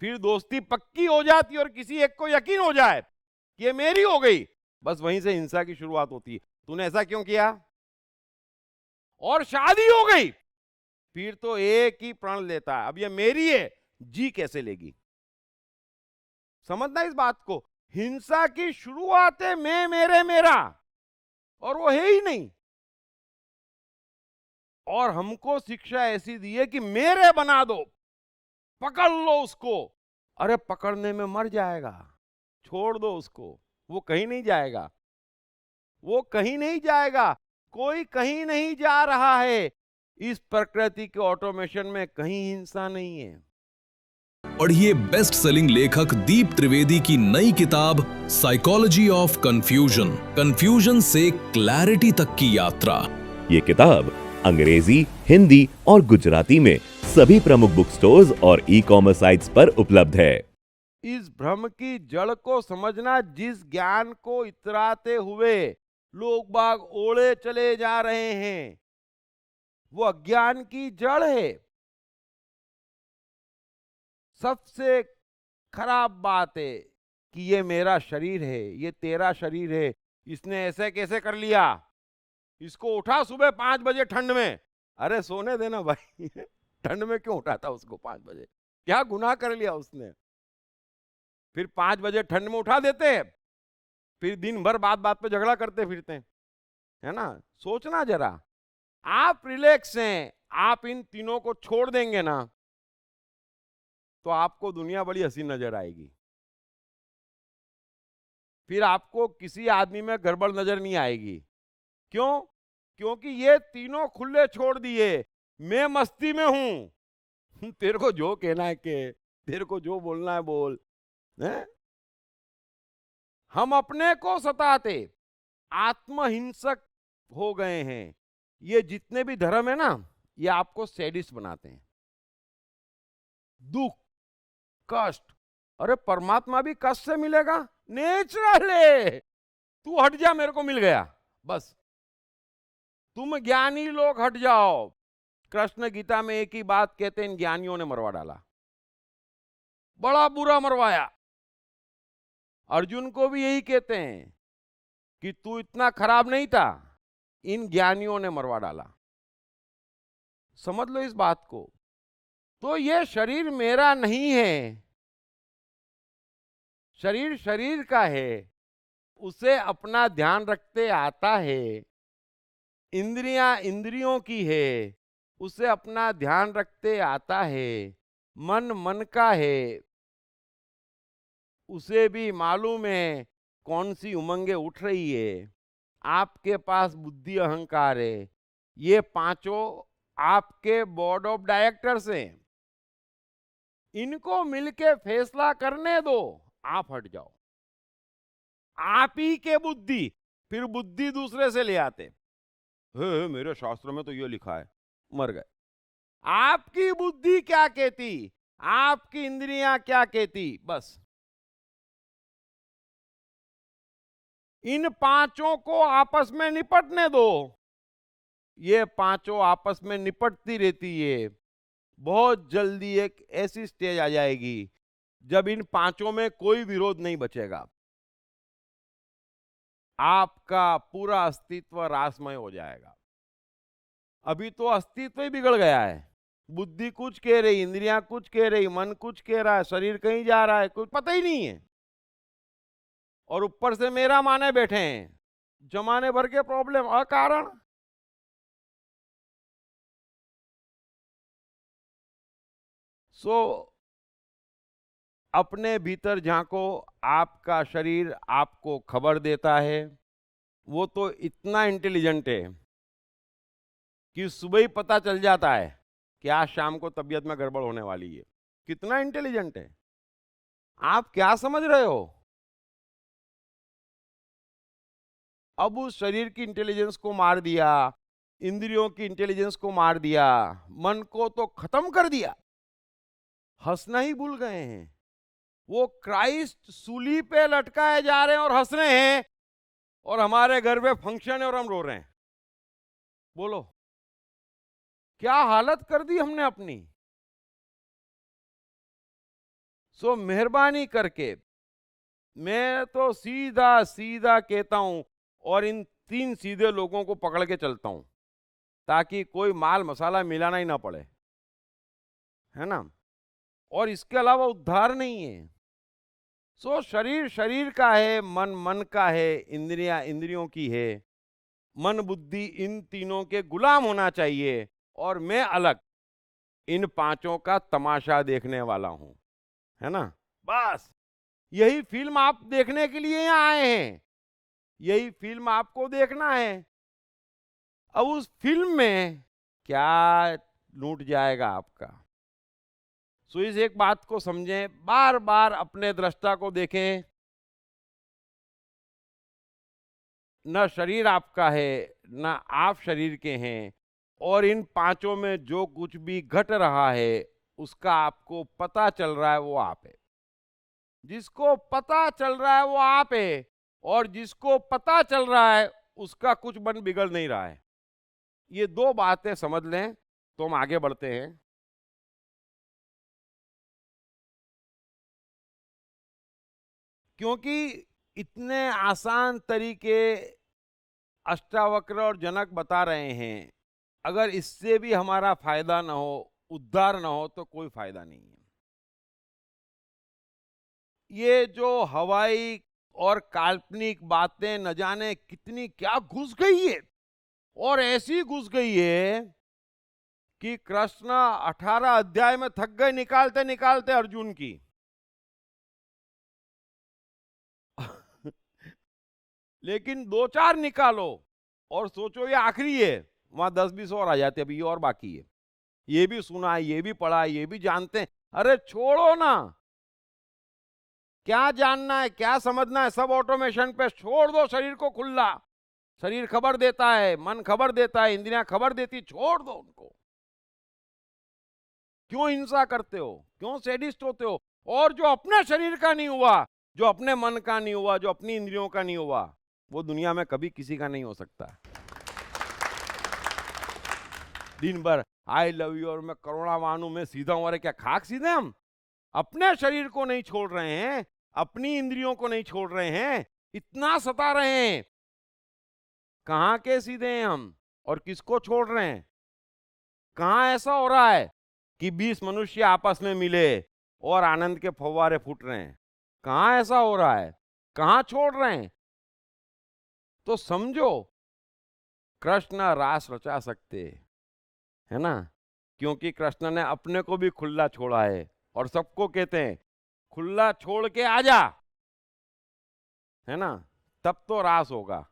फिर दोस्ती पक्की हो जाती और किसी एक को यकीन हो जाए कि ये मेरी हो गई, बस वहीं से हिंसा की शुरुआत होती है। तूने ऐसा क्यों किया? और शादी हो गई, फिर तो एक ही प्रण लेता है, अब ये मेरी है, जी कैसे लेगी? समझना इस बात को। हिंसा की शुरुआत है मैं, मेरे, मेरा, और वो है ही नहीं। और हमको शिक्षा ऐसी दी है कि मेरे बना दो, पकड़ लो उसको। अरे पकड़ने में मर जाएगा, छोड़ दो उसको, वो कहीं नहीं जाएगा, वो कहीं नहीं जाएगा। कोई कहीं नहीं जा रहा है। इस प्रकृति के ऑटोमेशन में कहीं हिंसा नहीं है। पढ़िए बेस्ट सेलिंग लेखक दीप त्रिवेदी की नई किताब साइकोलॉजी ऑफ कंफ्यूजन, कंफ्यूजन से क्लैरिटी तक की यात्रा। ये किताब अंग्रेजी, हिंदी और गुजराती में सभी प्रमुख बुक स्टोर्स और ई-कॉमर्स साइट्स पर उपलब्ध है। इस भ्रम की जड़ को समझना, जिस ज्ञान को इतराते हुए लोग बाग ओढ़े चले जा रहे हैं, वो अज्ञान की जड़ है। सबसे खराब बात है कि ये मेरा शरीर है, ये तेरा शरीर है, इसने ऐसे कैसे कर लिया, इसको उठा सुबह 5 बजे ठंड में। अरे सोने देना भाई। ठंड में क्यों उठाता उसको 5 बजे? क्या गुनाह कर लिया उसने? फिर 5 बजे ठंड में उठा देते हैं, फिर दिन भर बात बात पे झगड़ा करते फिरते हैं, है ना? सोचना जरा। आप रिलैक्स हैं, आप इन तीनों को छोड़ देंगे ना, तो आपको दुनिया बड़ी हसी नजर आएगी। फिर आपको किसी आदमी में गड़बड़ नजर नहीं आएगी। क्यों? क्योंकि ये तीनों खुले छोड़ दिए। मैं मस्ती में हूं, तेरे को जो कहना है के, तेरे को जो बोलना है बोल, है? हम अपने को सताते आत्महिंसक हो गए हैं। ये जितने भी धर्म है ना, ये आपको सैडिस्ट बनाते हैं। दुख, कष्ट। अरे परमात्मा भी कष्ट से मिलेगा? नेचुरल है। तू हट जा, मेरे को मिल गया, बस। तुम ज्ञानी लोग हट जाओ। कृष्ण गीता में एक ही बात कहते हैं, इन ज्ञानियों ने मरवा डाला, बड़ा बुरा मरवाया। अर्जुन को भी यही कहते हैं कि तू इतना खराब नहीं था, इन ज्ञानियों ने मरवा डाला। समझ लो इस बात को। तो ये शरीर मेरा नहीं है, शरीर शरीर का है, उसे अपना ध्यान रखते आता है। इंद्रियां इंद्रियों की है, उसे अपना ध्यान रखते आता है। मन मन का है, उसे भी मालूम है कौन सी उमंगें उठ रही है। आपके पास बुद्धि अहंकार है, ये पांचों आपके बोर्ड ऑफ डायरेक्टर्स हैं। इनको मिलके फैसला करने दो, आप हट जाओ। आप ही के बुद्धि, फिर बुद्धि दूसरे से ले आते, मेरे शास्त्रों में तो ये लिखा है, मर गए। आपकी बुद्धि क्या कहती, आपकी इंद्रियां क्या कहती, बस इन पांचों को आपस में निपटने दो। ये पांचों आपस में निपटती रहती है। बहुत जल्दी एक ऐसी स्टेज आ जाएगी जब इन पांचों में कोई विरोध नहीं बचेगा। आपका पूरा अस्तित्व रासमय हो जाएगा। अभी तो अस्तित्व ही बिगड़ गया है। बुद्धि कुछ कह रही, इंद्रियां कुछ कह रही, मन कुछ कह रहा है, शरीर कहीं जा रहा है, कुछ पता ही नहीं है। और ऊपर से मेरा माने बैठे हैं, जमाने भर के प्रॉब्लम अकारण। सो अपने भीतर झांको, आपका शरीर आपको खबर देता है। वो तो इतना इंटेलिजेंट है कि सुबह ही पता चल जाता है कि आज शाम को तबीयत में गड़बड़ होने वाली है। कितना इंटेलिजेंट है। आप क्या समझ रहे हो? अब उस शरीर की इंटेलिजेंस को मार दिया, इंद्रियों की इंटेलिजेंस को मार दिया, मन को तो खत्म कर दिया। हंसना ही भूल गए हैं। वो क्राइस्ट सूली पे लटकाए जा रहे हैं और हंस रहे हैं, और हमारे घर में फंक्शन है और हम रो रहे हैं। बोलो क्या हालत कर दी हमने अपनी। सो मेहरबानी करके मैं तो सीधा सीधा कहता हूं, और इन तीन सीधे लोगों को पकड़ के चलता हूं ताकि कोई माल मसाला मिलाना ही ना पड़े, है ना। और इसके अलावा उद्धार नहीं है। सो शरीर शरीर का है, मन मन का है, इंद्रियां इंद्रियों की है। मन बुद्धि इन तीनों के गुलाम होना चाहिए, और मैं अलग इन पांचों का तमाशा देखने वाला हूं, है ना। बस यही फिल्म आप देखने के लिए यहाँ आए हैं, यही फिल्म आपको देखना है। अब उस फिल्म में क्या लूट जाएगा आपका। सो इस एक बात को समझें, बार बार अपने दृष्टा को देखें। न शरीर आपका है, न आप शरीर के हैं, और इन पांचों में जो कुछ भी घट रहा है उसका आपको पता चल रहा है, वो आप है। जिसको पता चल रहा है वो आप है, और जिसको पता चल रहा है उसका कुछ मन बिगड़ नहीं रहा है। ये दो बातें समझ लें तो हम आगे बढ़ते हैं। क्योंकि इतने आसान तरीके अष्टावक्र और जनक बता रहे हैं, अगर इससे भी हमारा फायदा ना हो, उद्धार ना हो, तो कोई फायदा नहीं है। ये जो हवाई और काल्पनिक बातें न जाने कितनी क्या घुस गई है, और ऐसी घुस गई है कि कृष्ण 18 अध्याय में थक गए निकालते निकालते अर्जुन की। लेकिन दो चार निकालो और सोचो ये आखिरी है, वहां 10-20 और आ जाते, अभी ये और बाकी है, ये भी सुना है, ये भी पढ़ा है, ये भी जानते हैं। अरे छोड़ो ना, क्या जानना है, क्या समझना है, सब ऑटोमेशन पे छोड़ दो। शरीर को खुला, शरीर खबर देता है, मन खबर देता है, इंद्रियां खबर देती, छोड़ दो उनको। क्यों हिंसा करते हो, क्यों सैडिस्ट होते हो? और जो अपने शरीर का नहीं हुआ, जो अपने मन का नहीं हुआ, जो अपनी इंद्रियों का नहीं हुआ, वो दुनिया में कभी किसी का नहीं हो सकता। दिन भर आई लव यू और मैं करुणावान हूं, मैं सीधा हूं। अरे क्या खाक सीधे हम? अपने शरीर को नहीं छोड़ रहे हैं, अपनी इंद्रियों को नहीं छोड़ रहे हैं, इतना सता रहे हैं। कहां के सीधे हैं हम, और किसको छोड़ रहे हैं? कहाँ ऐसा हो रहा है कि 20 मनुष्य आपस में मिले और आनंद के फव्वारे फूट रहे हैं? कहाँ ऐसा हो रहा है? कहाँ छोड़ रहे हैं? तो समझो, कृष्ण रास रचा सकते, है ना, क्योंकि कृष्ण ने अपने को भी खुला छोड़ा है और सबको कहते हैं खुला छोड़ के आजा, है ना, तब तो रास होगा,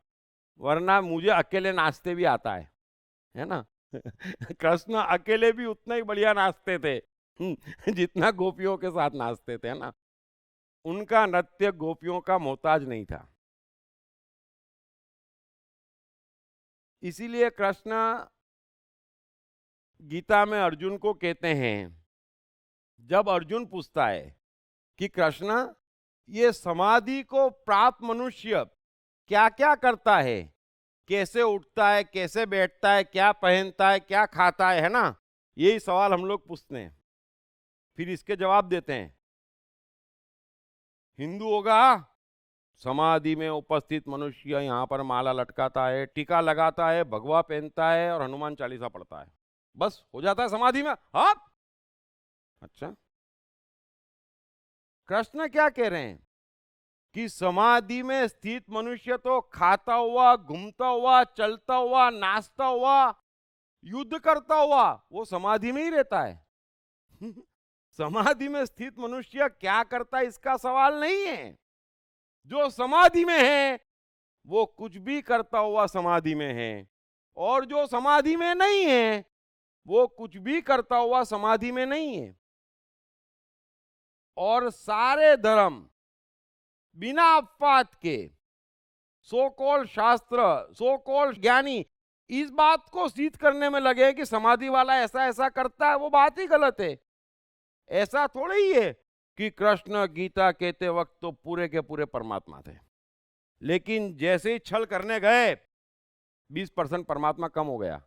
वरना मुझे अकेले नाचते भी आता है ना। कृष्ण अकेले भी उतना ही बढ़िया नाचते थे जितना गोपियों के साथ नाचते थे, है ना। उनका नृत्य गोपियों का मोहताज नहीं था। इसीलिए कृष्ण गीता में अर्जुन को कहते हैं, जब अर्जुन पूछता है कि कृष्ण, ये समाधि को प्राप्त मनुष्य क्या क्या करता है, कैसे उठता है, कैसे बैठता है, क्या पहनता है, क्या खाता है ना, यही सवाल हम लोग पूछते हैं, फिर इसके जवाब देते हैं। हिंदू होगा, समाधि में उपस्थित मनुष्य यहाँ पर माला लटकाता है, टीका लगाता है, भगवा पहनता है और हनुमान चालीसा पढ़ता है, बस हो जाता है समाधि में। हाँ, अच्छा, कृष्ण क्या कह रहे हैं कि समाधि में स्थित मनुष्य तो खाता हुआ, घूमता हुआ, चलता हुआ, नाचता हुआ, युद्ध करता हुआ, वो समाधि में ही रहता है। समाधि में स्थित मनुष्य क्या करता है इसका सवाल नहीं है। जो समाधि में है वो कुछ भी करता हुआ समाधि में है, और जो समाधि में नहीं है वो कुछ भी करता हुआ समाधि में नहीं है। और सारे धर्म बिना अपवाद के, सो कॉल्ड शास्त्र, सो कॉल्ड ज्ञानी इस बात को सिद्ध करने में लगे कि समाधि वाला ऐसा ऐसा करता है, वो बात ही गलत है। ऐसा थोड़ा ही है कि कृष्ण गीता कहते वक्त तो पूरे के पूरे परमात्मा थे, लेकिन जैसे ही छल करने गए 20% परमात्मा कम हो गया।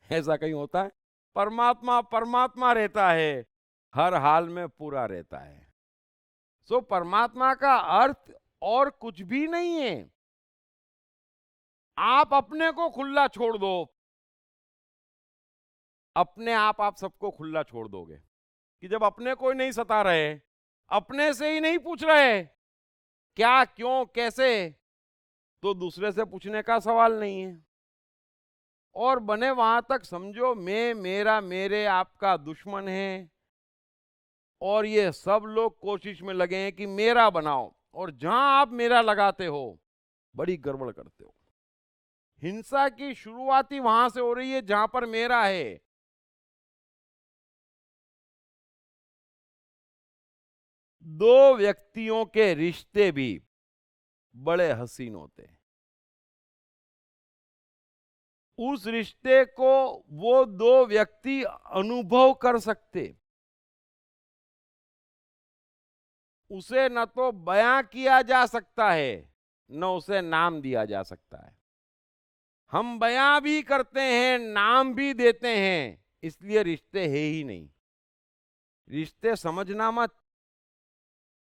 ऐसा कहीं होता है? परमात्मा परमात्मा रहता है, हर हाल में पूरा रहता है। सो परमात्मा का अर्थ और कुछ भी नहीं है। आप अपने को खुला छोड़ दो, अपने आप सबको खुला छोड़ दोगे कि जब अपने को ही नहीं सता रहे, अपने से ही नहीं पूछ रहे क्या, क्यों, कैसे, तो दूसरे से पूछने का सवाल नहीं है। और बने वहां तक समझो मैं, मेरा, मेरे, आपका दुश्मन है, और ये सब लोग कोशिश में लगे हैं कि मेरा बनाओ, और जहां आप मेरा लगाते हो बड़ी गड़बड़ करते हो। हिंसा की शुरुआत ही वहां से हो रही है जहां पर मेरा है। दो व्यक्तियों के रिश्ते भी बड़े हसीन होते हैं। उस रिश्ते को वो दो व्यक्ति अनुभव कर सकते, उसे न तो बयां किया जा सकता है, न उसे नाम दिया जा सकता है। हम बयां भी करते हैं, नाम भी देते हैं, इसलिए रिश्ते है ही नहीं। रिश्ते समझना मत,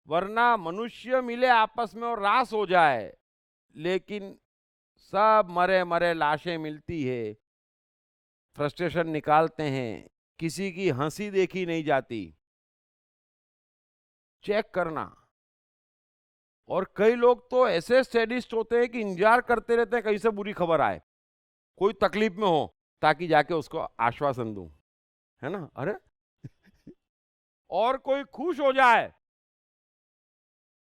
वरना मनुष्य मिले आपस में और रास हो जाए, लेकिन सब मरे मरे लाशें मिलती है, फ्रस्ट्रेशन निकालते हैं, किसी की हंसी देखी नहीं जाती। चेक करना। और कई लोग तो ऐसे सैडिस्ट होते हैं कि इंतजार करते रहते हैं कहीं से बुरी खबर आए, कोई तकलीफ में हो, ताकि जाके उसको आश्वासन दूं, है ना। अरे और कोई खुश हो जाए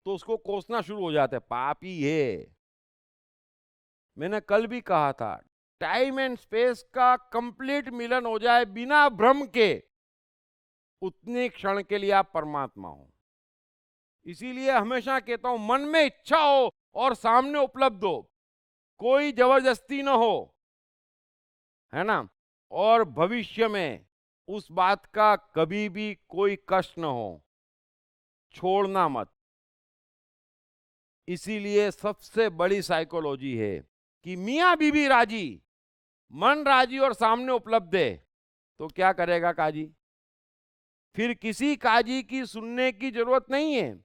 तो उसको कोसना शुरू हो जाते हैं, पापी है। मैंने कल भी कहा था, टाइम एंड स्पेस का कंप्लीट मिलन हो जाए बिना भ्रम के, उतने क्षण के लिए आप परमात्मा हो। इसीलिए हमेशा कहता हूं, मन में इच्छा हो और सामने उपलब्ध हो, कोई जबरदस्ती न हो, है ना। और भविष्य में उस बात का कभी भी कोई कष्ट न हो, छोड़ना मत। इसीलिए सबसे बड़ी साइकोलॉजी है कि मियां बीबी राजी, मन राजी और सामने उपलब्ध है, तो क्या करेगा काजी? फिर किसी काजी की सुनने की जरूरत नहीं है।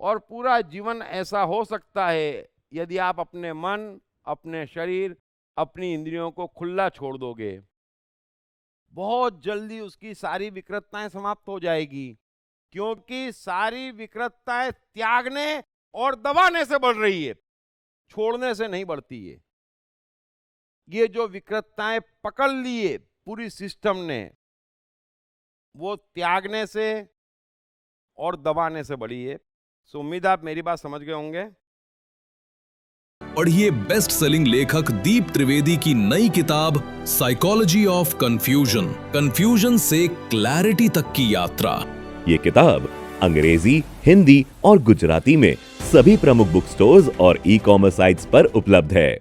और पूरा जीवन ऐसा हो सकता है यदि आप अपने मन, अपने शरीर, अपनी इंद्रियों को खुला छोड़ दोगे। बहुत जल्दी उसकी सारी विकृतताएं समाप्त हो जाएगी, क्योंकि सारी विकृतताएं त्यागने और दबाने से बढ़ रही है, छोड़ने से नहीं बढ़ती है। ये जो विकृतताएं पकड़ लिए पूरी सिस्टम ने, वो त्यागने से और दबाने से बढ़ी है। सो उम्मीद आप मेरी बात समझ गए होंगे। पढ़िए बेस्ट सेलिंग लेखक दीप त्रिवेदी की नई किताब साइकोलॉजी ऑफ कंफ्यूजन, कंफ्यूजन से क्लैरिटी तक की यात्रा। ये किताब अंग्रेजी, हिंदी और गुजराती में सभी प्रमुख बुक स्टोर्स और ई-कॉमर्स साइट्स पर उपलब्ध है।